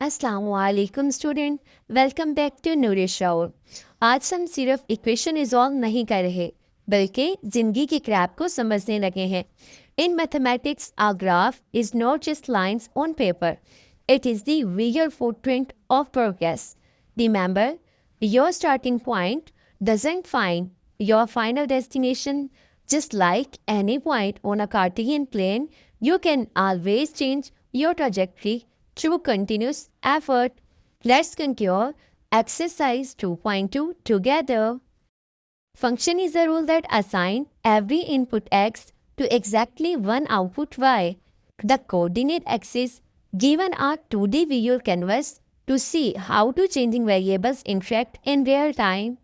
अस्सलामुअलैकुम student, welcome back to नूरिश राउर। आज हम सिर्फ इक्वेशन रिजॉल्व नहीं कर रहे बल्कि ज़िंदगी की क्रैप को समझने लगे हैं। In mathematics a graph is not just lines on paper, it is the real footprint of progress. Remember, your starting point doesn't find your final destination. Just like any point on a Cartesian plane, you can always change your trajectory through continuous effort. Let's conclude exercise 2.2 together. Function is a rule that assigns every input x to exactly one output y. The coordinate axis given are 2D visual canvas to see how two changing variables interact in real time.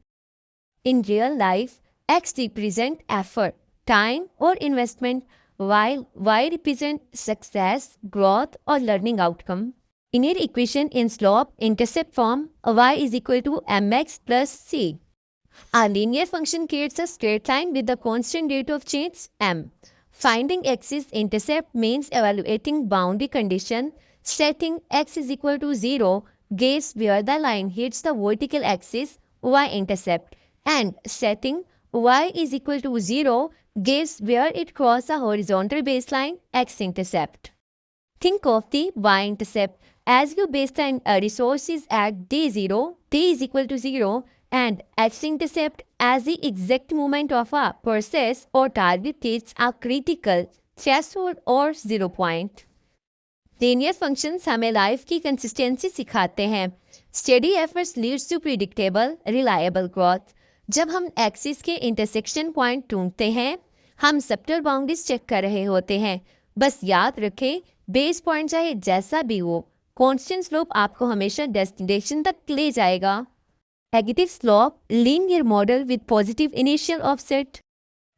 In real life, X represents effort, time, or investment, while Y represents success, growth, or learning outcome. In your equation in slope-intercept form, Y is equal to mx plus c. A linear function creates a straight line with the constant rate of change m. Finding X's intercept means evaluating boundary condition, setting X is equal to 0, gauge where the line hits the vertical axis, Y-intercept, and setting y is equal to 0 gives where it crosses a horizontal baseline x-intercept. Think of the y-intercept as your baseline resource is at d0, t is equal to 0, and x-intercept as the exact moment of a process or target hits a critical threshold or 0 point. Linear functions हमें life की consistency सिखाते हैं. Steady efforts leads to predictable, reliable growth. जब हम axis के intersection point ढूंढते हैं, हम सब्टल बाउंड्रीज चेक कर रहे होते हैं. बस याद रखें, बेस पॉइंट चाहे जैसा भी हो, कांस्टेंट स्लोप आपको हमेशा डेस्टिनेशन तक ले जाएगा. Negative slope linear model with positive initial offset.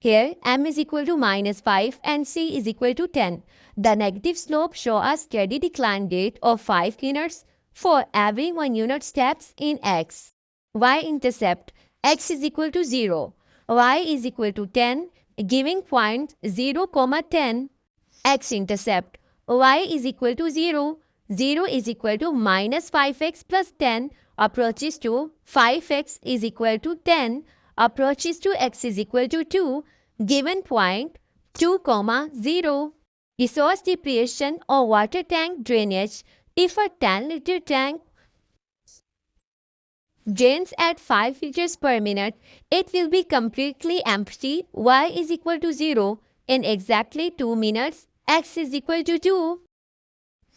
Here m is equal to -5 and c is equal to 10. The negative slope shows a steady decline rate of 5 units for every 1 unit steps in x. Y-intercept x is equal to 0, y is equal to 10, giving point 0, 10. X-intercept y is equal to 0, 0 is equal to -5x plus 10, approaches to 5x is equal to 10, approaches to x is equal to 2, given point 2, 0. Resource depletion or water tank drainage. If a 10-liter tank drains at 5 liters per minute, it will be completely empty. Y is equal to 0 in exactly 2 minutes. X is equal to 2.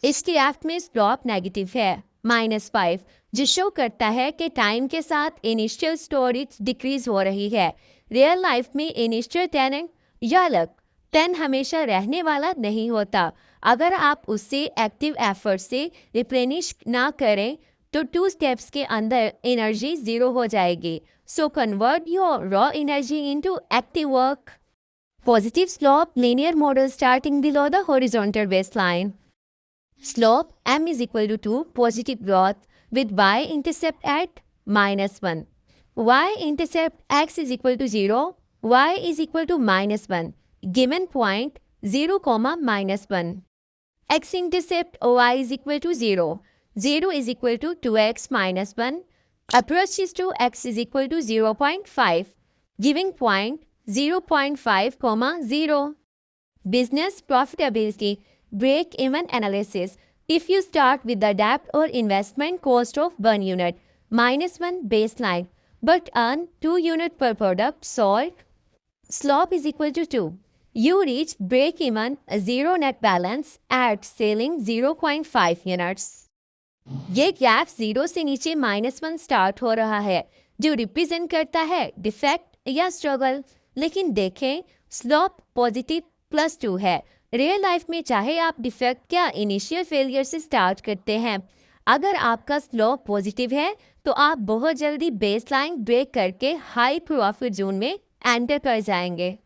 इस graph में slope negative है -5, जो show करता है कि time के साथ initial storage decrease हो रही है. रियल लाइफ में इनिशियल टेनेंट या लक 10 हमेशा रहने वाला नहीं होता. अगर आप उससे एक्टिव एफर्ट से रिप्लेनिश ना करें तो 2 स्टेप्स के अंदर एनर्जी 0 हो जाएगी. So convert your raw energy into active work. Positive slope linear model starting below the horizontal baseline. Slope m is equal to 2, positive growth with y-intercept at -1. Y-intercept x is equal to 0, y is equal to -1. Given point 0, -1. X-intercept y is equal to 0. 0 is equal to 2x minus 1. Approaches to x is equal to 0.5. Giving point 0.5, 0. Business profitability. Break-even analysis. If you start with the debt or investment cost of 1 unit, -1 baseline, but earn 2 units per product sold, slope is equal to 2. You reach break-even 0 net balance at selling 0.5 units. ये graph 0 से नीचे -1 start हो रहा है, जो represent करता है defect या स्ट्रगल. लेकिन देखें, स्लोप पॉजिटिव +2 है. रियल लाइफ में चाहे आप डिफेक्ट या इनिशियल फेलियर से स्टार्ट करते हैं, अगर आपका स्लोप पॉजिटिव है तो आप बहुत जल्दी बेसलाइन ब्रेक करके हाई प्रॉफिट जोन में एंटर कर जाएंगे.